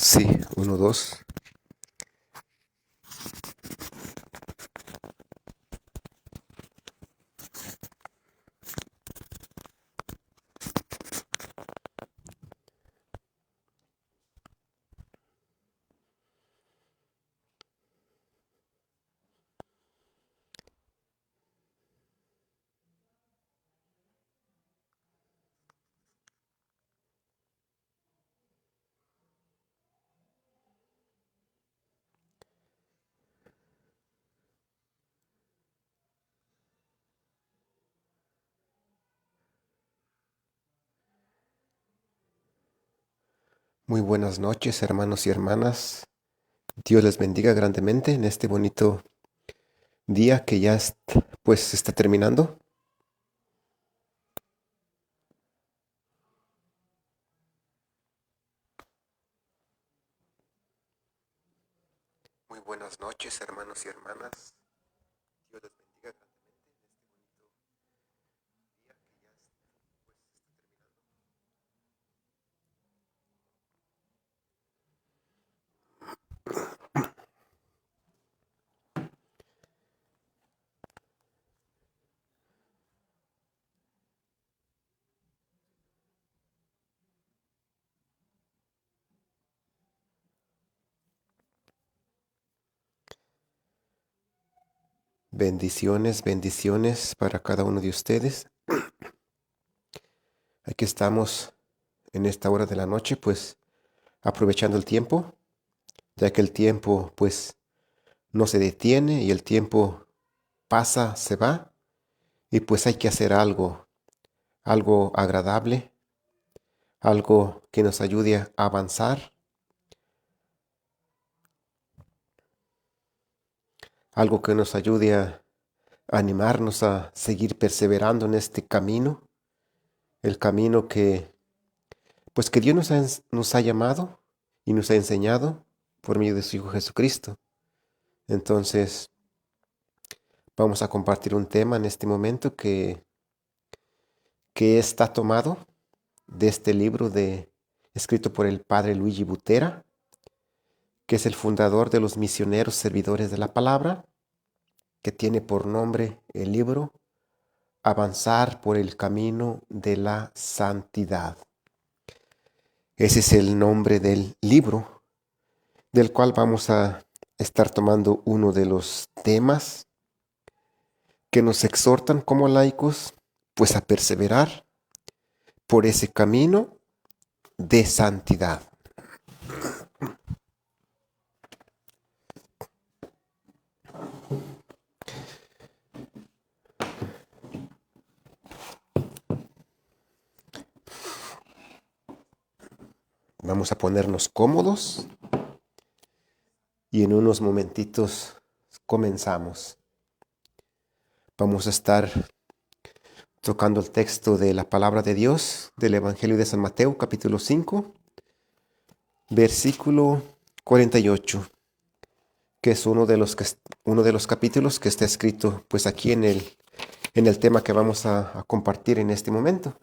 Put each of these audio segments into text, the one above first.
Sí, uno, dos. Muy buenas noches, hermanos y hermanas. Dios les bendiga grandemente en este bonito día que ya pues está terminando. Muy buenas noches, hermanos y hermanas. Dios les bendiga grandemente en este bonito día que ya pues está terminando. Bendiciones, bendiciones para cada uno de ustedes. Aquí estamos en esta hora de la noche, pues aprovechando el tiempo, ya que el tiempo pues no se detiene y el tiempo pasa, se va, y pues hay que hacer algo agradable, algo que nos ayude a avanzar, algo que nos ayude a animarnos a seguir perseverando en este camino, el camino que Dios nos ha llamado y nos ha enseñado por medio de su Hijo Jesucristo. Entonces, vamos a compartir un tema en este momento que está tomado de este libro escrito por el padre Luigi Butera, que es el fundador de los misioneros servidores de la palabra, que tiene por nombre el libro Avanzar por el camino de la santidad. Ese es el nombre del libro, del cual vamos a estar tomando uno de los temas que nos exhortan como laicos, pues a perseverar por ese camino de santidad. Vamos a ponernos cómodos y en unos momentitos comenzamos. Vamos a estar tocando el texto de la palabra de Dios del Evangelio de San Mateo, capítulo 5, versículo 48, que es uno de los capítulos que está escrito pues aquí en el tema que vamos a compartir en este momento.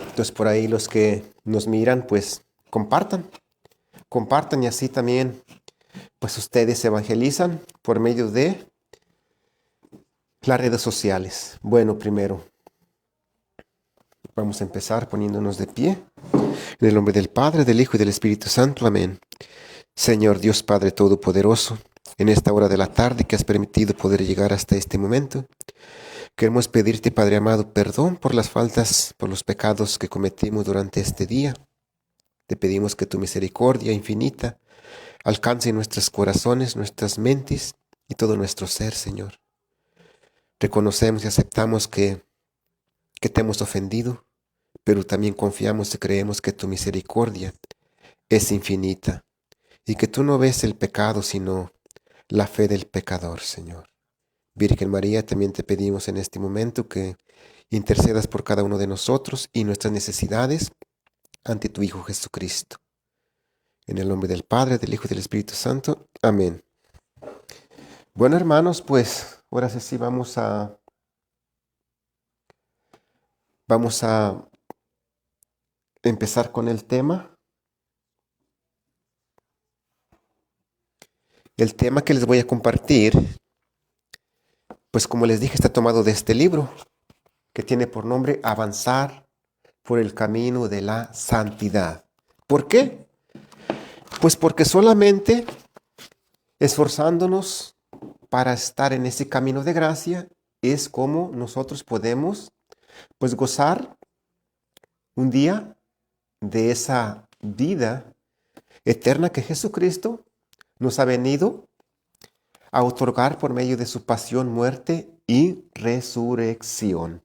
Entonces por ahí los que nos miran pues compartan y así también pues ustedes se evangelizan por medio de las redes sociales. Bueno, primero vamos a empezar poniéndonos de pie. En el nombre del Padre, del Hijo y del Espíritu Santo. Amén. Señor Dios Padre Todopoderoso, en esta hora de la tarde que has permitido poder llegar hasta este momento, queremos pedirte, Padre amado, perdón por las faltas, por los pecados que cometimos durante este día. Te pedimos que tu misericordia infinita alcance nuestros corazones, nuestras mentes y todo nuestro ser, Señor. Reconocemos y aceptamos que te hemos ofendido, pero también confiamos y creemos que tu misericordia es infinita y que tú no ves el pecado, sino la fe del pecador, Señor. Virgen María, también te pedimos en este momento que intercedas por cada uno de nosotros y nuestras necesidades ante tu Hijo Jesucristo. En el nombre del Padre, del Hijo y del Espíritu Santo. Amén. Bueno, hermanos, pues ahora sí vamos a empezar con el tema. El tema que les voy a compartir, pues como les dije, está tomado de este libro, que tiene por nombre Avanzar por el camino de la santidad. ¿Por qué? Pues porque solamente esforzándonos para estar en ese camino de gracia es como nosotros podemos, pues, gozar un día de esa vida eterna que Jesucristo nos ha venido a otorgar por medio de su pasión, muerte y resurrección.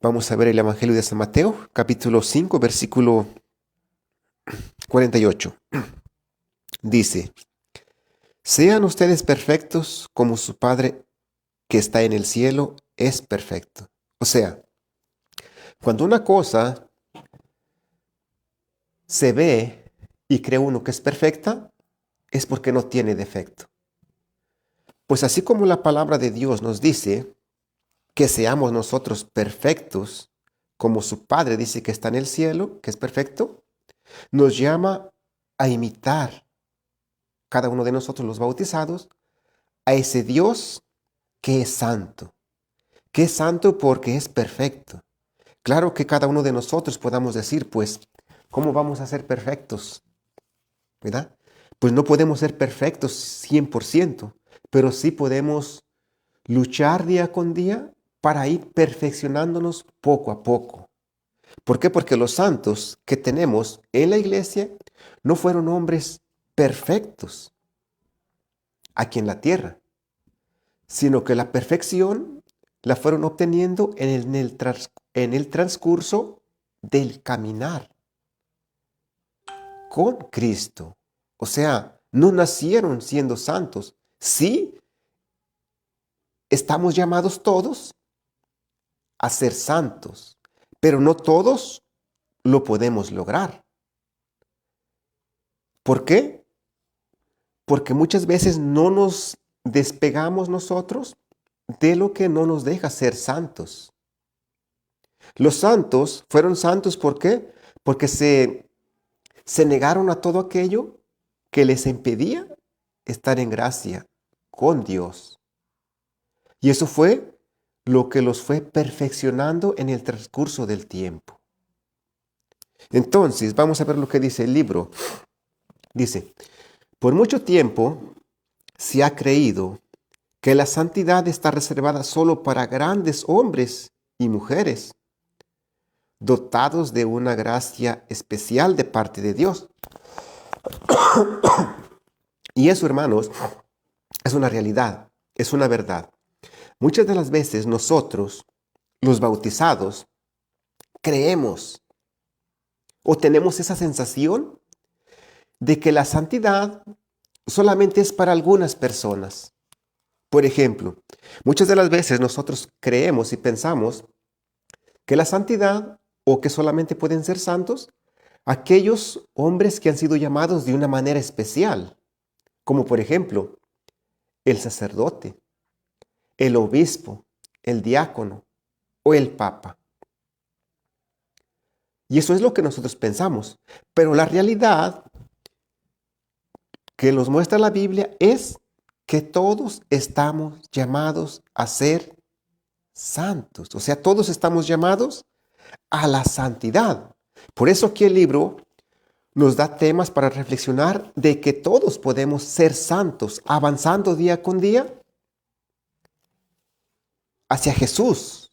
Vamos a ver el Evangelio de San Mateo, capítulo 5, versículo 48. Dice: sean ustedes perfectos como su Padre que está en el cielo es perfecto. O sea, cuando una cosa se ve y cree uno que es perfecta, es porque no tiene defecto. Pues así como la palabra de Dios nos dice que seamos nosotros perfectos, como su Padre dice que está en el cielo, que es perfecto, nos llama a imitar, cada uno de nosotros los bautizados, a ese Dios que es santo. Que es santo porque es perfecto. Claro que cada uno de nosotros podamos decir, pues, ¿cómo vamos a ser perfectos? ¿Verdad? Pues no podemos ser perfectos 100%, pero sí podemos luchar día con día para ir perfeccionándonos poco a poco. ¿Por qué? Porque los santos que tenemos en la iglesia no fueron hombres perfectos aquí en la tierra, sino que la perfección la fueron obteniendo en el transcurso del caminar con Cristo. O sea, no nacieron siendo santos. Sí, estamos llamados todos a ser santos, pero no todos lo podemos lograr. ¿Por qué? Porque muchas veces no nos despegamos nosotros de lo que no nos deja ser santos. Los santos fueron santos, ¿por qué? Porque se negaron a todo aquello que les impedía estar en gracia con Dios. Y eso fue lo que los fue perfeccionando en el transcurso del tiempo. Entonces, vamos a ver lo que dice el libro. Dice: por mucho tiempo se ha creído que la santidad está reservada solo para grandes hombres y mujeres, dotados de una gracia especial de parte de Dios. Y eso, hermanos, es una realidad, es una verdad. Muchas de las veces nosotros, los bautizados, creemos o tenemos esa sensación de que la santidad solamente es para algunas personas. Por ejemplo, muchas de las veces nosotros creemos y pensamos que la santidad o que solamente pueden ser santos aquellos hombres que han sido llamados de una manera especial, como por ejemplo el sacerdote, el obispo, el diácono o el papa. Y eso es lo que nosotros pensamos. Pero la realidad que nos muestra la Biblia es que todos estamos llamados a ser santos. O sea, todos estamos llamados a la santidad. Por eso aquí el libro nos da temas para reflexionar de que todos podemos ser santos, avanzando día con día hacia Jesús,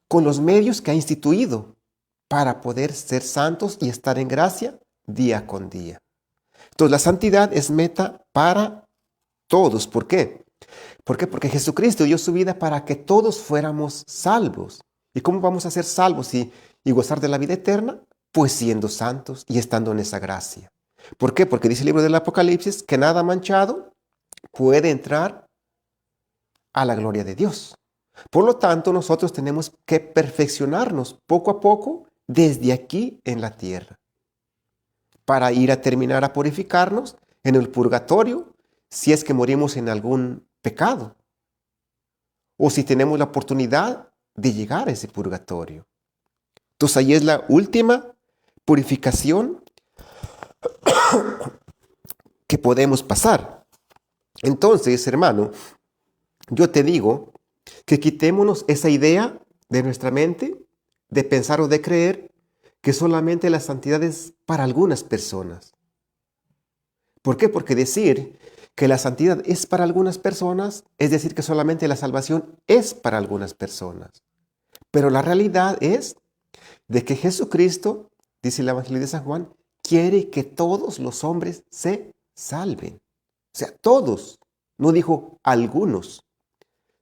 con los medios que ha instituido para poder ser santos y estar en gracia día con día. Entonces la santidad es meta para todos. ¿Por qué? ¿Por qué? Porque Jesucristo dio su vida para que todos fuéramos salvos. ¿Y cómo vamos a ser salvos y gozar de la vida eterna? Pues siendo santos y estando en esa gracia. ¿Por qué? Porque dice el libro del Apocalipsis que nada manchado puede entrar a la gloria de Dios. Por lo tanto, nosotros tenemos que perfeccionarnos poco a poco desde aquí en la tierra, para ir a terminar a purificarnos en el purgatorio si es que morimos en algún pecado. O si tenemos la oportunidad de llegar a ese purgatorio. Entonces ahí es la última purificación que podemos pasar. Entonces, hermano, yo te digo que quitémonos esa idea de nuestra mente de pensar o de creer que solamente la santidad es para algunas personas. ¿Por qué? Porque decir que la santidad es para algunas personas es decir que solamente la salvación es para algunas personas. Pero la realidad es de que Jesucristo, dice el Evangelio de San Juan, quiere que todos los hombres se salven. O sea, todos. No dijo algunos,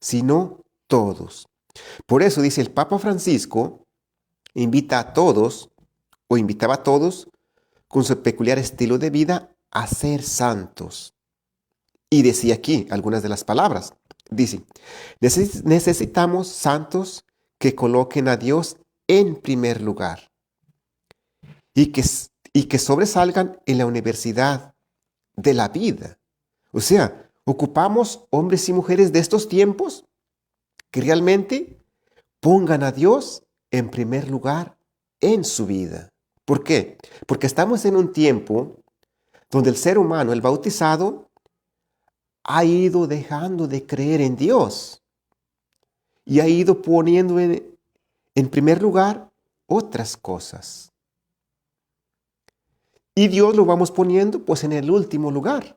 sino todos. Por eso dice el Papa Francisco, invita a todos, o invitaba a todos, con su peculiar estilo de vida, a ser santos. Y decía aquí algunas de las palabras. Dice, necesitamos santos que coloquen a Dios en primer lugar y que sobresalgan en la universidad de la vida. O sea, ocupamos hombres y mujeres de estos tiempos que realmente pongan a Dios en primer lugar en su vida. ¿Por qué? Porque estamos en un tiempo donde el ser humano, el bautizado, ha ido dejando de creer en Dios y ha ido poniendo en primer lugar otras cosas. Y Dios lo vamos poniendo pues en el último lugar.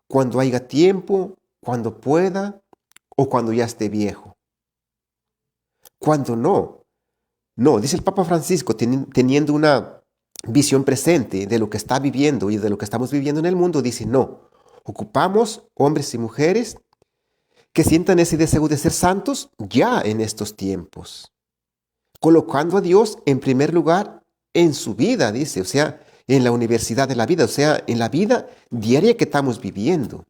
Cuando haya tiempo, cuando pueda o cuando ya esté viejo. Cuando no. No, dice el Papa Francisco, teniendo una visión presente de lo que está viviendo y de lo que estamos viviendo en el mundo, dice, no, ocupamos hombres y mujeres que sientan ese deseo de ser santos ya en estos tiempos, colocando a Dios en primer lugar en su vida, dice, o sea, en la universidad de la vida, o sea, en la vida diaria que estamos viviendo.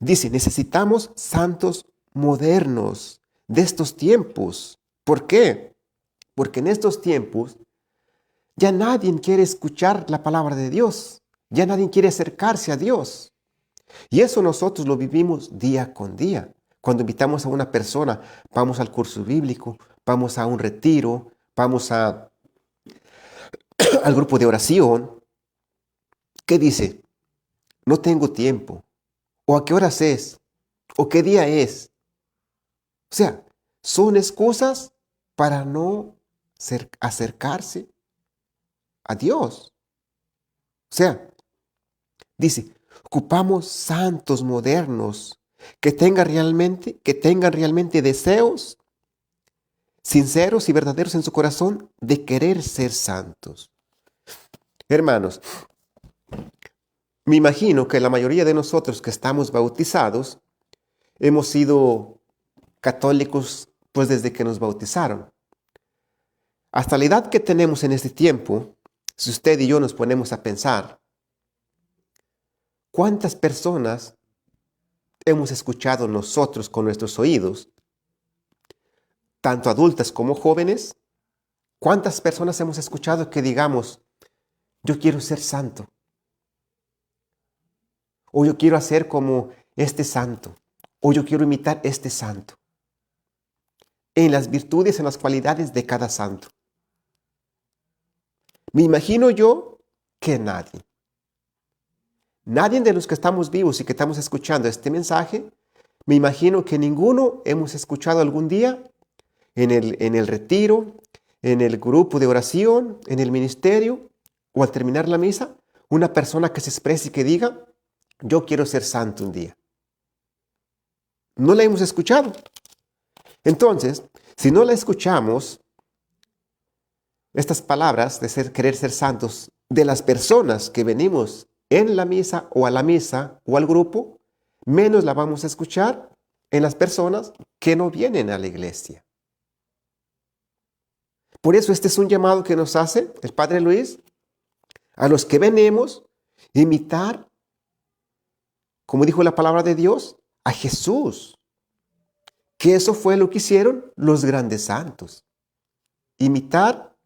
Dice, necesitamos santos modernos de estos tiempos. ¿Por qué? Porque en estos tiempos ya nadie quiere escuchar la palabra de Dios. Ya nadie quiere acercarse a Dios. Y eso nosotros lo vivimos día con día. Cuando invitamos a una persona, vamos al curso bíblico, vamos a un retiro, vamos al grupo de oración. ¿Qué dice? No tengo tiempo. ¿O a qué horas es? ¿O qué día es? O sea, son excusas para no acercarse a Dios. O sea, dice, ocupamos santos modernos que tengan realmente deseos sinceros y verdaderos en su corazón de querer ser santos. Hermanos, me imagino que la mayoría de nosotros que estamos bautizados hemos sido católicos pues desde que nos bautizaron. Hasta la edad que tenemos en este tiempo, si usted y yo nos ponemos a pensar, ¿cuántas personas hemos escuchado nosotros con nuestros oídos, tanto adultas como jóvenes? ¿Cuántas personas hemos escuchado que digamos, yo quiero ser santo? O yo quiero hacer como este santo. O yo quiero imitar este santo. En las virtudes, en las cualidades de cada santo. Me imagino yo que nadie. Nadie de los que estamos vivos y que estamos escuchando este mensaje, me imagino que ninguno hemos escuchado algún día en el retiro, en el grupo de oración, en el ministerio o al terminar la misa, una persona que se exprese y que diga, yo quiero ser santo un día. No la hemos escuchado. Entonces, si no la escuchamos, estas palabras de querer ser santos de las personas que venimos en la misa o a la misa o al grupo, menos la vamos a escuchar en las personas que no vienen a la iglesia. Por eso este es un llamado que nos hace el Padre Luis a los que venimos imitar, como dijo la palabra de Dios, a Jesús. Que eso fue lo que hicieron los grandes santos. Imitar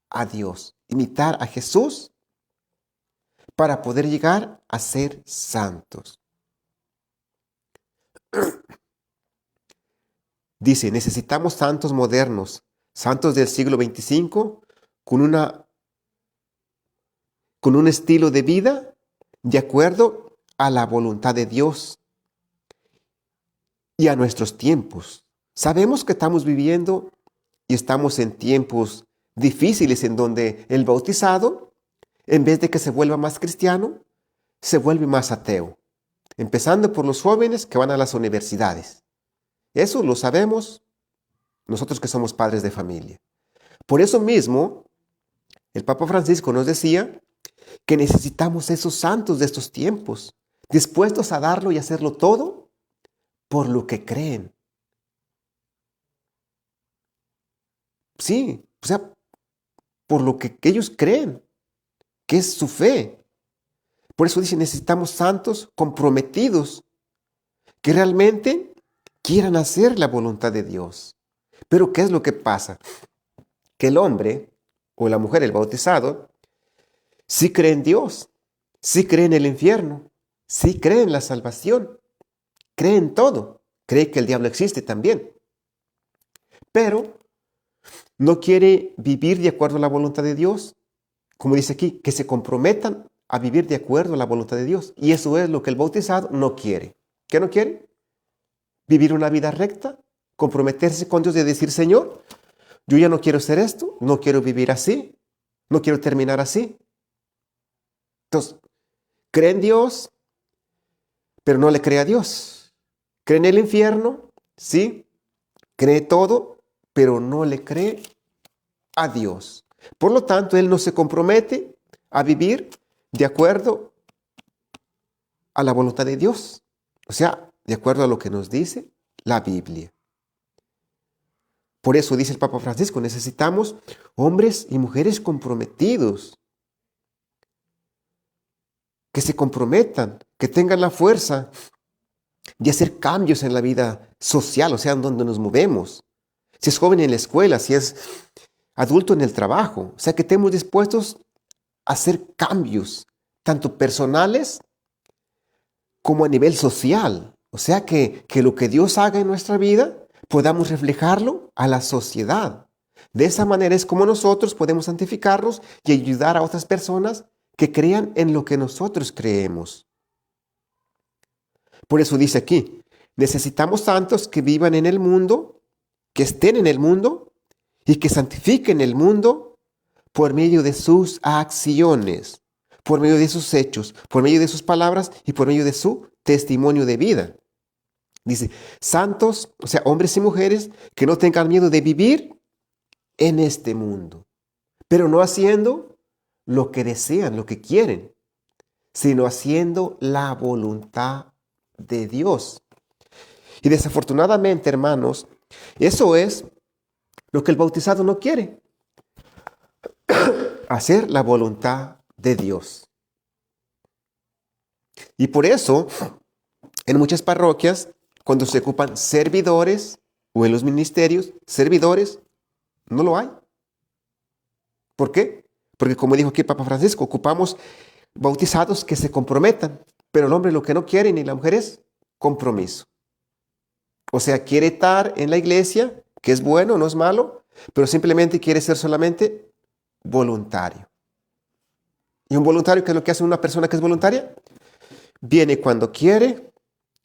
a Dios, imitar a Jesús para poder llegar a ser santos. Dice, necesitamos santos modernos, santos del siglo XXV, con un estilo de vida de acuerdo a la voluntad de Dios y a nuestros tiempos. Sabemos que estamos viviendo y estamos en tiempos difíciles en donde el bautizado, en vez de que se vuelva más cristiano, se vuelve más ateo. Empezando por los jóvenes que van a las universidades. Eso lo sabemos nosotros que somos padres de familia. Por eso mismo, el Papa Francisco nos decía que necesitamos esos santos de estos tiempos, dispuestos a darlo y hacerlo todo por lo que creen. Sí, o sea, por lo que ellos creen, que es su fe. Por eso dice, necesitamos santos comprometidos, que realmente quieran hacer la voluntad de Dios. Pero ¿qué es lo que pasa? Que el hombre o la mujer, el bautizado, sí cree en Dios, sí cree en el infierno, sí cree en la salvación, cree en todo, cree que el diablo existe también. Pero no quiere vivir de acuerdo a la voluntad de Dios, como dice aquí, que se comprometan a vivir de acuerdo a la voluntad de Dios. Y eso es lo que el bautizado no quiere. ¿Qué no quiere? Vivir una vida recta, comprometerse con Dios de decir, Señor, yo ya no quiero hacer esto, no quiero vivir así, no quiero terminar así. Entonces, cree en Dios, pero no le cree a Dios. Cree en el infierno, sí, cree todo, pero no le cree a Dios. Por lo tanto, él no se compromete a vivir de acuerdo a la voluntad de Dios. O sea, de acuerdo a lo que nos dice la Biblia. Por eso dice el Papa Francisco, necesitamos hombres y mujeres comprometidos, que se comprometan, que tengan la fuerza de hacer cambios en la vida social, o sea, en donde nos movemos. Si es joven en la escuela, si es adulto en el trabajo, o sea, que estemos dispuestos a hacer cambios, tanto personales como a nivel social. O sea, que lo que Dios haga en nuestra vida podamos reflejarlo a la sociedad. De esa manera es como nosotros podemos santificarnos y ayudar a otras personas que crean en lo que nosotros creemos. Por eso dice aquí, necesitamos santos que vivan en el mundo, que estén en el mundo y que santifiquen el mundo por medio de sus acciones, por medio de sus hechos, por medio de sus palabras y por medio de su testimonio de vida. Dice, santos, o sea, hombres y mujeres que no tengan miedo de vivir en este mundo, pero no haciendo lo que desean, lo que quieren, sino haciendo la voluntad de Dios. Y desafortunadamente, hermanos, eso es lo que el bautizado no quiere. Hacer la voluntad de Dios. Y por eso, en muchas parroquias, cuando se ocupan servidores o en los ministerios, servidores, no lo hay. ¿Por qué? Porque como dijo aquí el Papa Francisco, ocupamos bautizados que se comprometan, pero el hombre lo que no quiere ni la mujer es compromiso. O sea, quiere estar en la iglesia, que es bueno, no es malo, pero simplemente quiere ser solamente voluntario. ¿Y un voluntario qué es lo que hace una persona que es voluntaria? Viene cuando quiere,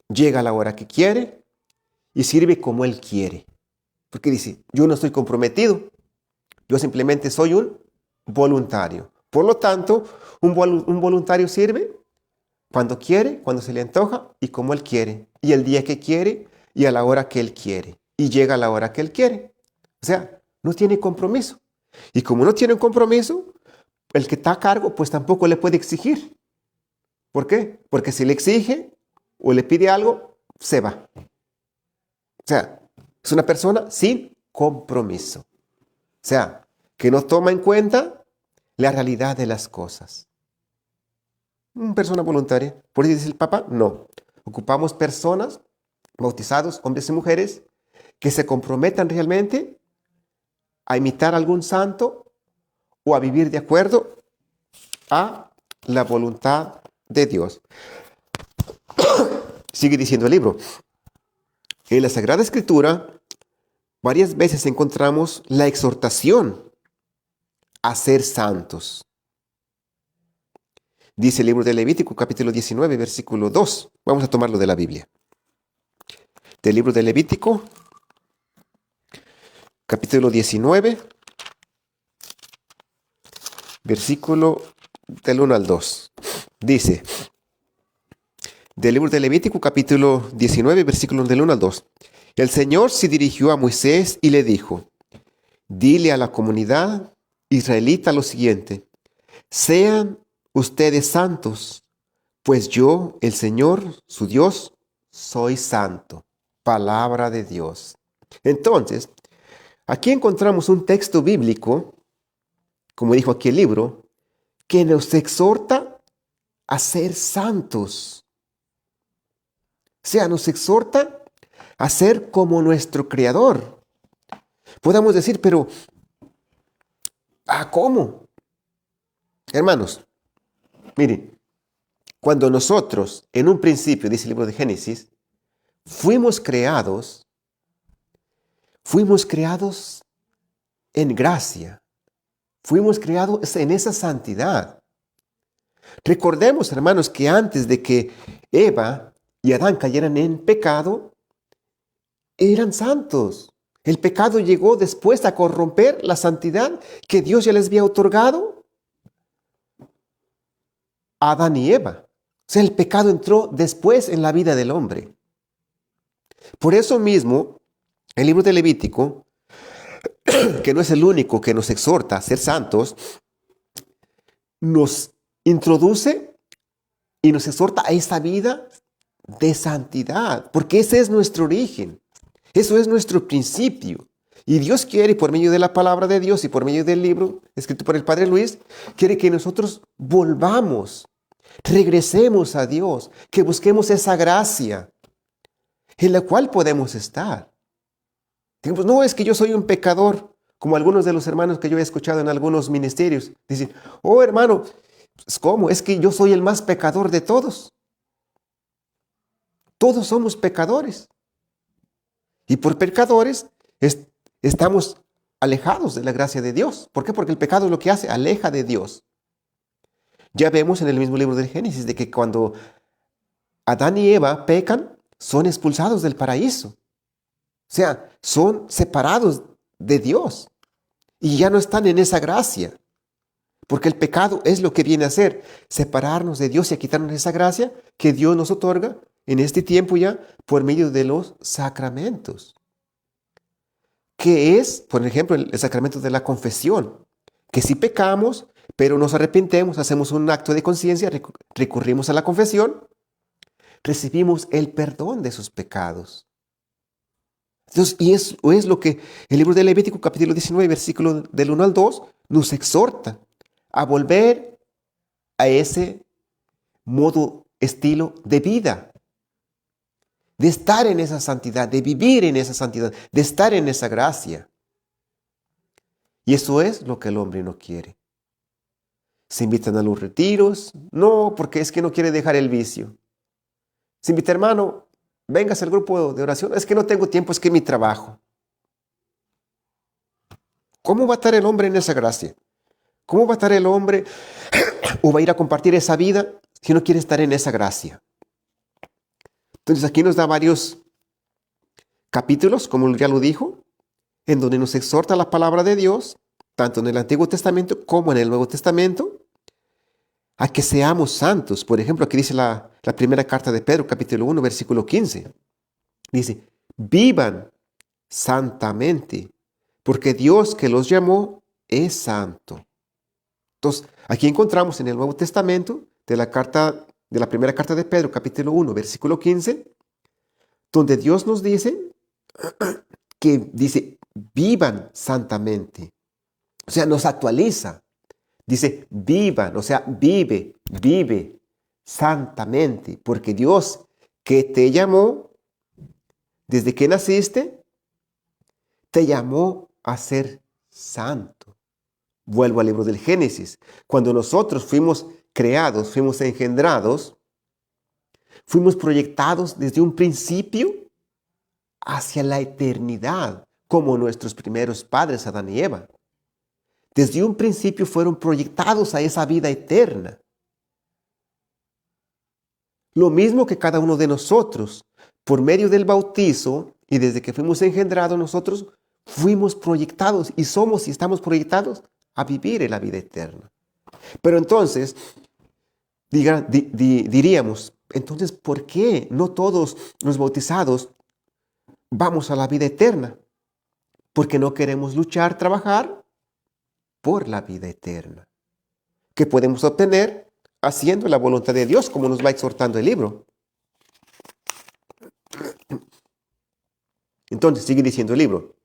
llega a la hora que quiere y sirve como él quiere. Porque dice, yo no estoy comprometido, yo simplemente soy un voluntario. Por lo tanto, un voluntario sirve cuando quiere, cuando se le antoja y como él quiere. Y el día que quiere y a la hora que él quiere. Y llega a la hora que él quiere. O sea, no tiene compromiso. Y como no tiene un compromiso, el que está a cargo pues tampoco le puede exigir. ¿Por qué? Porque si le exige o le pide algo, se va. O sea, es una persona sin compromiso. O sea, que no toma en cuenta la realidad de las cosas. Una persona voluntaria. Por eso dice el Papa, no. Ocupamos personas, bautizados, hombres y mujeres, que se comprometan realmente a imitar a algún santo o a vivir de acuerdo a la voluntad de Dios. Sigue diciendo el libro. En la Sagrada Escritura varias veces encontramos la exhortación a ser santos. Dice el libro de Levítico, capítulo 19, versículo 2. Vamos a tomarlo de la Biblia. Del libro de Levítico, capítulo 19, versículo del 1 al 2. Dice, del libro de Levítico, capítulo 19, versículo del 1 al 2. El Señor se dirigió a Moisés y le dijo, dile a la comunidad israelita lo siguiente, sean ustedes santos, pues yo, el Señor, su Dios, soy santo. Palabra de Dios. Entonces, aquí encontramos un texto bíblico, como dijo aquí el libro, que nos exhorta a ser santos. O sea, nos exhorta a ser como nuestro Creador. Podemos decir, pero ¿cómo? Hermanos, miren, cuando nosotros, en un principio, dice el libro de Génesis, fuimos creados en gracia. Fuimos creados en esa santidad. Recordemos, hermanos, que antes de que Eva y Adán cayeran en pecado, eran santos. El pecado llegó después a corromper la santidad que Dios ya les había otorgado a Adán y Eva. O sea, el pecado entró después en la vida del hombre. Por eso mismo, el libro de Levítico, que no es el único que nos exhorta a ser santos, nos introduce y nos exhorta a esta vida de santidad, porque ese es nuestro origen, eso es nuestro principio. Y Dios quiere, por medio de la palabra de Dios y por medio del libro escrito por el Padre Luis, quiere que nosotros volvamos, regresemos a Dios, que busquemos esa gracia en la cual podemos estar. Digamos, no es que yo soy un pecador, como algunos de los hermanos que yo he escuchado en algunos ministerios. Dicen, oh hermano, ¿cómo? Es que yo soy el más pecador de todos. Todos somos pecadores. Y por pecadores estamos alejados de la gracia de Dios. ¿Por qué? Porque el pecado es lo que hace, aleja de Dios. Ya vemos en el mismo libro del Génesis de que cuando Adán y Eva pecan, son expulsados del paraíso. O sea, son separados de Dios y ya no están en esa gracia. Porque el pecado es lo que viene a hacer, separarnos de Dios y a quitarnos esa gracia que Dios nos otorga en este tiempo ya por medio de los sacramentos. Que es, por ejemplo, el sacramento de la confesión. Que si pecamos, pero nos arrepentemos, hacemos un acto de conciencia, recurrimos a la confesión, recibimos el perdón de sus pecados. Entonces, y eso es lo que el libro de Levítico, capítulo 19, versículo del 1 al 2, nos exhorta a volver a ese modo, estilo de vida, de estar en esa santidad, de vivir en esa santidad, de estar en esa gracia. Y eso es lo que el hombre no quiere. Se invitan a los retiros, no, porque es que no quiere dejar el vicio. Se invita, hermano, vengas al grupo de oración, es que no tengo tiempo, es que mi trabajo. ¿Cómo va a estar el hombre en esa gracia? ¿Cómo va a estar el hombre o va a ir a compartir esa vida si no quiere estar en esa gracia? Entonces aquí nos da varios capítulos, como ya lo dijo, en donde nos exhorta la palabra de Dios, tanto en el Antiguo Testamento como en el Nuevo Testamento, a que seamos santos. Por ejemplo, aquí dice la primera carta de Pedro, capítulo 1, versículo 15. Dice, vivan santamente, porque Dios que los llamó es santo. Entonces, aquí encontramos en el Nuevo Testamento, de la primera carta de Pedro, capítulo 1, versículo 15, donde Dios nos dice que dice, vivan santamente. O sea, nos actualiza. Dice, vivan, o sea, vive santamente, porque Dios que te llamó, desde que naciste, te llamó a ser santo. Vuelvo al libro del Génesis. Cuando nosotros fuimos creados, fuimos engendrados, fuimos proyectados desde un principio hacia la eternidad, como nuestros primeros padres, Adán y Eva. Desde un principio fueron proyectados a esa vida eterna. Lo mismo que cada uno de nosotros, por medio del bautizo y desde que fuimos engendrados, nosotros fuimos proyectados y somos y estamos proyectados a vivir en la vida eterna. Pero entonces, diríamos, entonces, ¿por qué no todos los bautizados vamos a la vida eterna? Porque no queremos luchar, trabajar por la vida eterna, que podemos obtener haciendo la voluntad de Dios, como nos va exhortando el libro. Entonces, sigue diciendo el libro.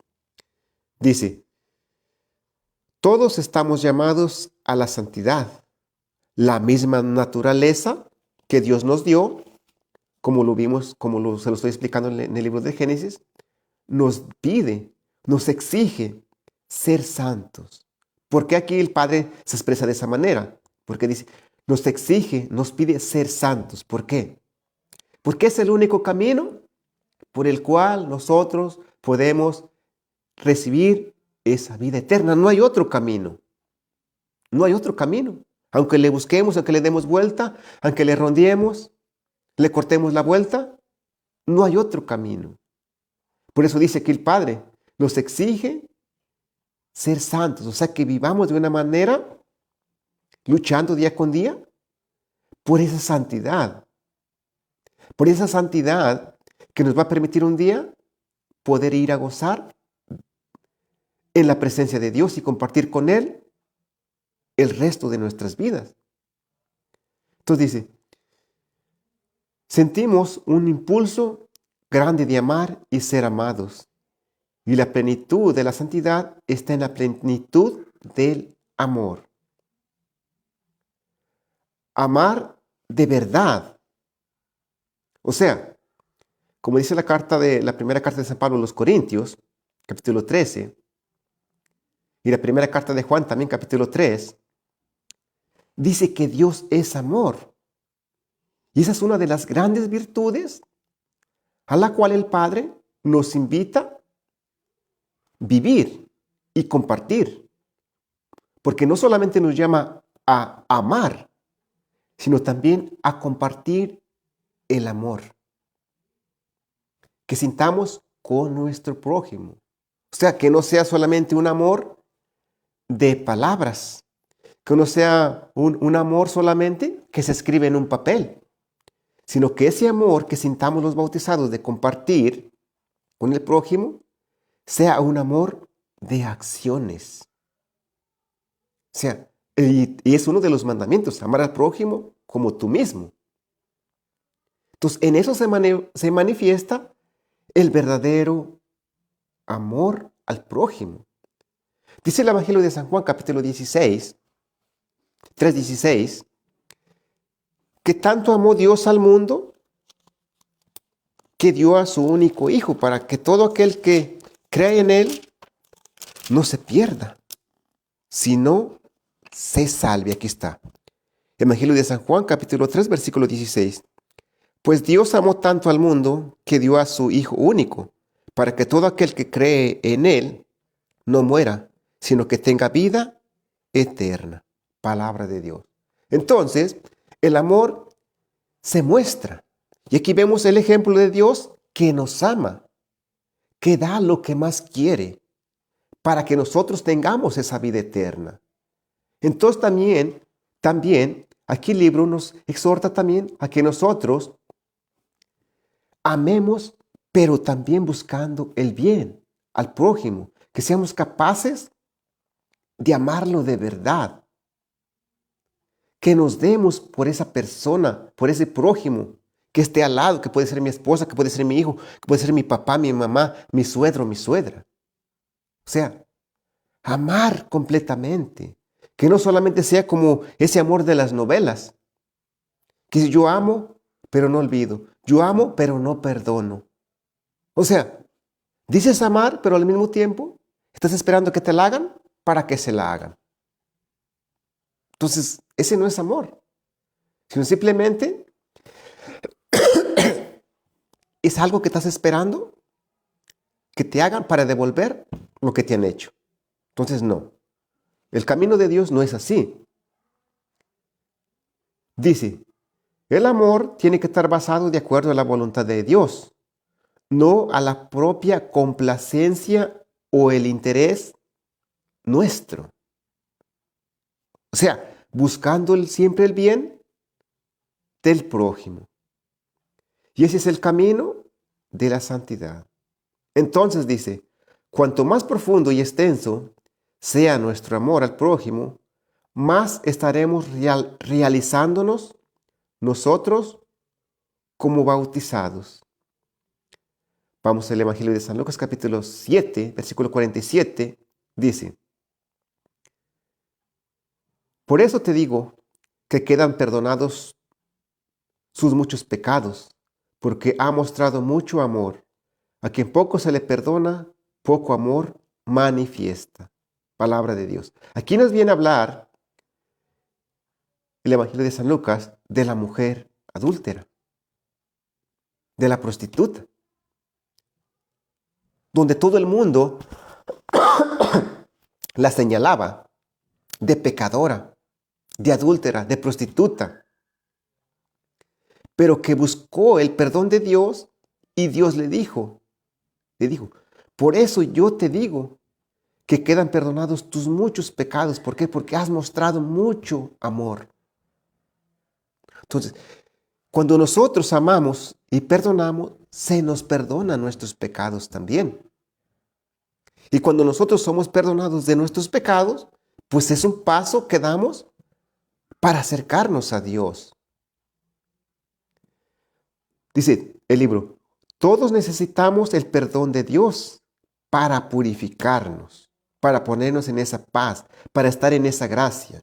Dice, todos estamos llamados a la santidad. La misma naturaleza que Dios nos dio, como lo vimos, se lo estoy explicando en el libro de Génesis, nos pide, nos exige ser santos. ¿Por qué aquí el Padre se expresa de esa manera? Porque dice, nos exige, nos pide ser santos. ¿Por qué? Porque es el único camino por el cual nosotros podemos recibir esa vida eterna. No hay otro camino. No hay otro camino. Aunque le busquemos, aunque le demos vuelta, aunque le rondeemos, le cortemos la vuelta, no hay otro camino. Por eso dice que el Padre nos exige ser santos, o sea, que vivamos de una manera luchando día con día por esa santidad que nos va a permitir un día poder ir a gozar en la presencia de Dios y compartir con Él el resto de nuestras vidas. Entonces dice, sentimos un impulso grande de amar y ser amados. Y la plenitud de la santidad está en la plenitud del amor. Amar de verdad. O sea, como dice la primera carta de San Pablo a los Corintios, capítulo 13, y la primera carta de Juan también, capítulo 3, dice que Dios es amor. Y esa es una de las grandes virtudes a la cual el Padre nos invita a vivir y compartir. Porque no solamente nos llama a amar, sino también a compartir el amor que sintamos con nuestro prójimo. O sea, que no sea solamente un amor de palabras, que no sea un amor solamente que se escribe en un papel, sino que ese amor que sintamos los bautizados de compartir con el prójimo sea un amor de acciones. O sea, y es uno de los mandamientos, amar al prójimo como tú mismo. Entonces, en eso se manifiesta el verdadero amor al prójimo. Dice el Evangelio de San Juan, capítulo 16, 3:16, que tanto amó Dios al mundo que dio a su único Hijo para que todo aquel que cree en Él no se pierda, sino se salve. Aquí está. Evangelio de San Juan, capítulo 3, versículo 16. Pues Dios amó tanto al mundo que dio a su Hijo único, para que todo aquel que cree en Él no muera, sino que tenga vida eterna. Palabra de Dios. Entonces, el amor se muestra. Y aquí vemos el ejemplo de Dios que nos ama, que da lo que más quiere, para que nosotros tengamos esa vida eterna. Entonces también, aquí el libro nos exhorta también a que nosotros amemos, pero también buscando el bien al prójimo, que seamos capaces de amarlo de verdad, que nos demos por esa persona, por ese prójimo que esté al lado, que puede ser mi esposa, que puede ser mi hijo, que puede ser mi papá, mi mamá, mi suegro, mi suegra. O sea, amar completamente, que no solamente sea como ese amor de las novelas, que yo amo, pero no olvido, yo amo, pero no perdono. O sea, dices amar, pero al mismo tiempo estás esperando que te la hagan para que se la hagan. Entonces, ese no es amor, sino simplemente es algo que estás esperando que te hagan para devolver lo que te han hecho. Entonces, no. El camino de Dios no es así. Dice, el amor tiene que estar basado de acuerdo a la voluntad de Dios, no a la propia complacencia o el interés nuestro. O sea, buscando siempre el bien del prójimo. Y ese es el camino de la santidad. Entonces dice, cuanto más profundo y extenso sea nuestro amor al prójimo, más estaremos realizándonos nosotros como bautizados. Vamos al Evangelio de San Lucas capítulo 7, versículo 47, dice, por eso te digo que quedan perdonados sus muchos pecados, porque ha mostrado mucho amor. A quien poco se le perdona, poco amor manifiesta. Palabra de Dios. Aquí nos viene a hablar el Evangelio de San Lucas de la mujer adúltera, de la prostituta, donde todo el mundo la señalaba de pecadora, de adúltera, de prostituta, pero que buscó el perdón de Dios y Dios le dijo, por eso yo te digo que quedan perdonados tus muchos pecados. ¿Por qué? Porque has mostrado mucho amor. Entonces, cuando nosotros amamos y perdonamos, se nos perdonan nuestros pecados también. Y cuando nosotros somos perdonados de nuestros pecados, pues es un paso que damos para acercarnos a Dios. Dice el libro, todos necesitamos el perdón de Dios para purificarnos, para ponernos en esa paz, para estar en esa gracia.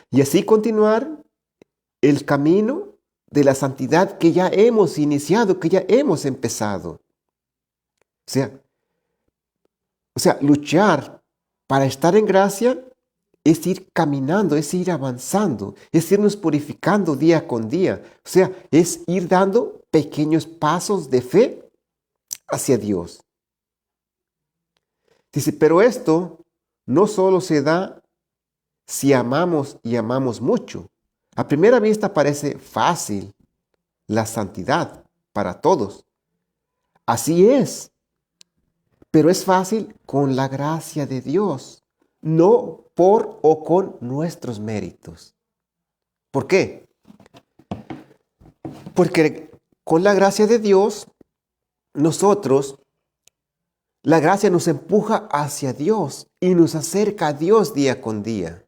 Y así continuar el camino de la santidad que ya hemos iniciado, que ya hemos empezado. O sea, luchar para estar en gracia es ir caminando, es ir avanzando, es irnos purificando día con día. O sea, es ir dando pequeños pasos de fe hacia Dios. Dice, pero esto no solo se da si amamos y amamos mucho. A primera vista parece fácil la santidad para todos. Así es. Pero es fácil con la gracia de Dios, no por o con nuestros méritos. ¿Por qué? Porque con la gracia de Dios, la gracia nos empuja hacia Dios y nos acerca a Dios día con día.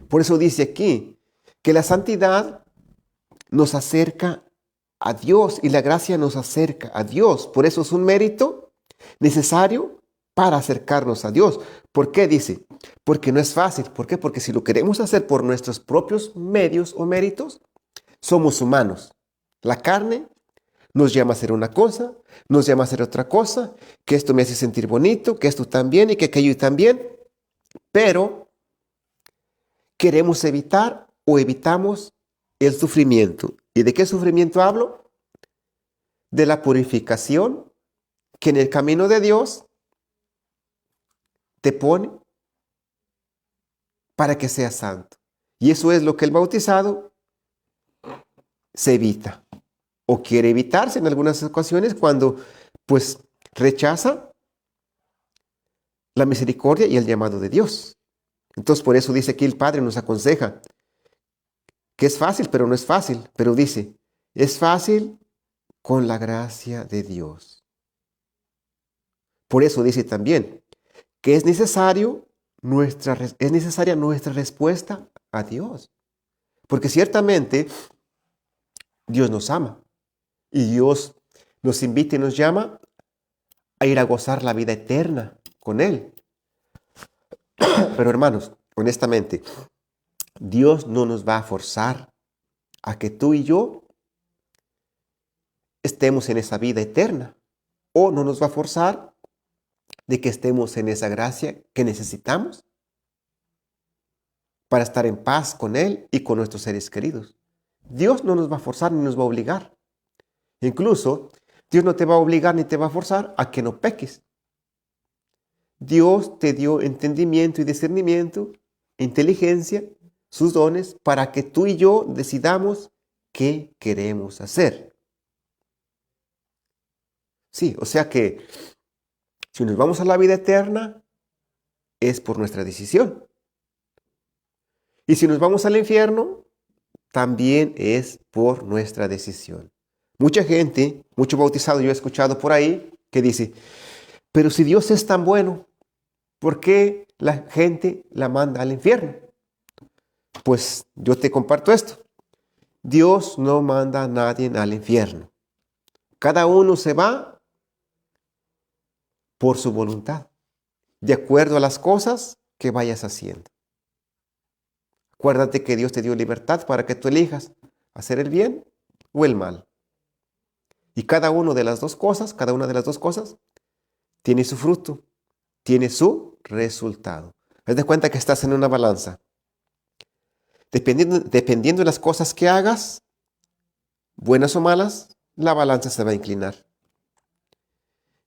Por eso dice aquí que la santidad nos acerca a Dios y la gracia nos acerca a Dios. Por eso es un mérito necesario para acercarnos a Dios. ¿Por qué dice? Porque no es fácil. ¿Por qué? Porque si lo queremos hacer por nuestros propios medios o méritos, somos humanos. La carne nos llama a hacer una cosa, nos llama a hacer otra cosa, que esto me hace sentir bonito, que esto también y que aquello también, pero queremos evitar o evitamos el sufrimiento. ¿Y de qué sufrimiento hablo? De la purificación que en el camino de Dios te pone para que seas santo. Y eso es lo que el bautizado se evita o quiere evitarse en algunas ocasiones cuando pues rechaza la misericordia y el llamado de Dios. Entonces por eso dice aquí el Padre nos aconseja que es fácil, pero no es fácil. Pero dice, es fácil con la gracia de Dios. Por eso dice también que es necesaria nuestra respuesta a Dios. Porque ciertamente Dios nos ama y Dios nos invita y nos llama a ir a gozar la vida eterna con Él. Pero hermanos, honestamente, Dios no nos va a forzar a que tú y yo estemos en esa vida eterna. O no nos va a forzar de que estemos en esa gracia que necesitamos para estar en paz con Él y con nuestros seres queridos. Dios no nos va a forzar ni nos va a obligar. Incluso, Dios no te va a obligar ni te va a forzar a que no peques. Dios te dio entendimiento y discernimiento, inteligencia, sus dones, para que tú y yo decidamos qué queremos hacer. Sí, o sea que si nos vamos a la vida eterna, es por nuestra decisión. Y si nos vamos al infierno, también es por nuestra decisión. Mucha gente, mucho bautizado yo he escuchado por ahí, que dice, pero si Dios es tan bueno, ¿por qué la gente la manda al infierno? Pues yo te comparto esto. Dios no manda a nadie al infierno. Cada uno se va por su voluntad, de acuerdo a las cosas que vayas haciendo. Acuérdate que Dios te dio libertad para que tú elijas hacer el bien o el mal. Y cada una de las dos cosas, tiene su fruto, tiene su resultado. Haz de cuenta que estás en una balanza. Dependiendo de las cosas que hagas, buenas o malas, la balanza se va a inclinar.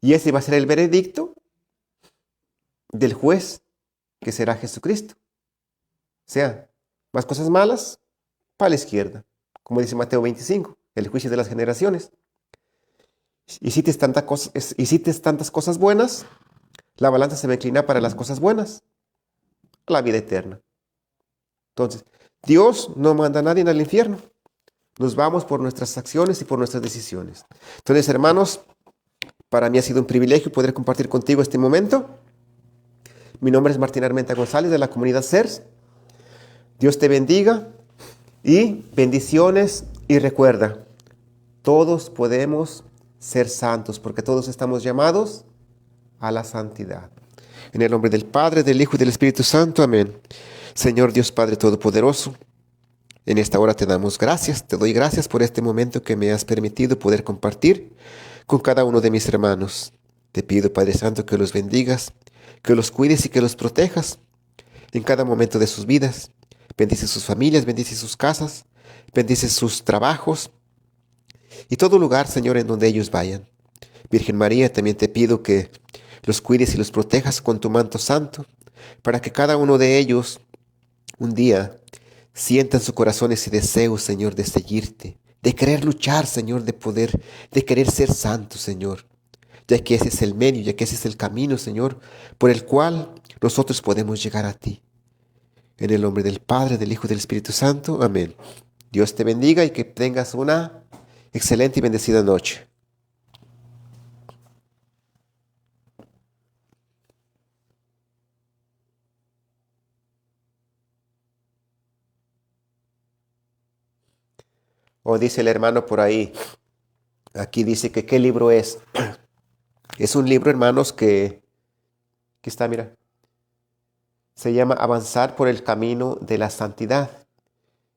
Y ese va a ser el veredicto del juez, que será Jesucristo. O sea, más cosas malas, para la izquierda. Como dice Mateo 25, el juicio de las generaciones. Hiciste tantas cosas buenas, la balanza se va a inclinar para las cosas buenas, la vida eterna. Entonces, Dios no manda a nadie al infierno. Nos vamos por nuestras acciones y por nuestras decisiones. Entonces, hermanos, para mí ha sido un privilegio poder compartir contigo este momento. Mi nombre es Martín Armenta González de la comunidad CERS. Dios te bendiga y bendiciones. Y recuerda, todos podemos ser santos porque todos estamos llamados a la santidad. En el nombre del Padre, del Hijo y del Espíritu Santo. Amén. Señor Dios Padre Todopoderoso, en esta hora te damos gracias, te doy gracias por este momento que me has permitido poder compartir con cada uno de mis hermanos. Te pido, Padre Santo, que los bendigas, que los cuides y que los protejas en cada momento de sus vidas. Bendice sus familias, bendice sus casas, bendice sus trabajos y todo lugar, Señor, en donde ellos vayan. Virgen María, también te pido que los cuides y los protejas con tu manto santo, para que cada uno de ellos un día sienta en su corazón ese deseo, Señor, de seguirte, de querer luchar, Señor, de querer ser santo, Señor, ya que ese es el medio, ya que ese es el camino, Señor, por el cual nosotros podemos llegar a ti. En el nombre del Padre, del Hijo y del Espíritu Santo. Amén. Dios te bendiga y que tengas una excelente y bendecida noche. O dice el hermano por ahí, aquí dice que qué libro es. Es un libro, hermanos, que está, mira, se llama Avanzar por el camino de la santidad.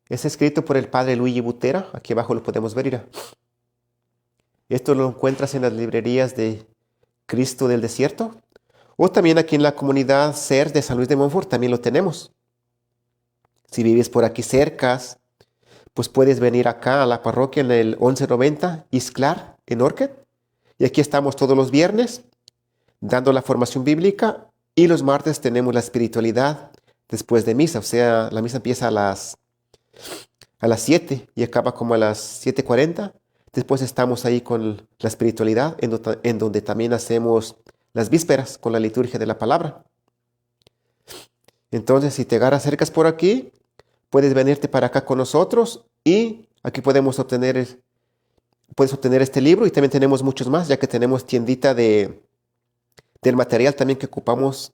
Es escrito por el padre Luigi Butera. Aquí abajo lo podemos ver, mira. Esto lo encuentras en las librerías de Cristo del Desierto. O también aquí en la comunidad CER de San Luis de Montfort también lo tenemos. Si vives por aquí cerca, pues puedes venir acá a la parroquia en el 1190 Isclar, en Orchid. Y aquí estamos todos los viernes dando la formación bíblica y los martes tenemos la espiritualidad después de misa. O sea, la misa empieza a las 7 y acaba como a las 7:40. Después estamos ahí con la espiritualidad en donde también hacemos las vísperas con la liturgia de la palabra. Entonces, si te acercas por aquí, puedes venirte para acá con nosotros y aquí puedes obtener este libro y también tenemos muchos más, ya que tenemos tiendita del material también que ocupamos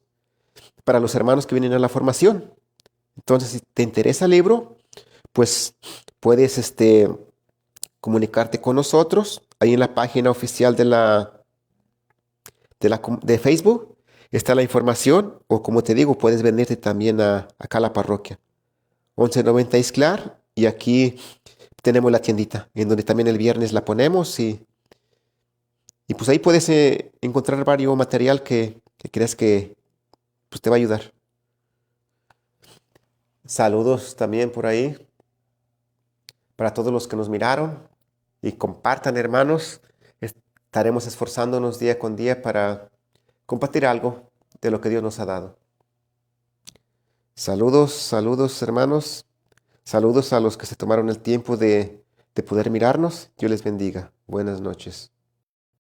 para los hermanos que vienen a la formación. Entonces, si te interesa el libro, pues puedes comunicarte con nosotros ahí en la página oficial de Facebook. Está la información, o como te digo, puedes venirte también acá a la parroquia. 1190 Isclar, y aquí tenemos la tiendita, en donde también el viernes la ponemos y pues ahí puedes encontrar varios material que creas que pues, te va a ayudar. Saludos también por ahí para todos los que nos miraron y compartan, hermanos. Estaremos esforzándonos día con día para compartir algo de lo que Dios nos ha dado. Saludos, saludos hermanos. Saludos a los que se tomaron el tiempo de poder mirarnos. Dios les bendiga. Buenas noches.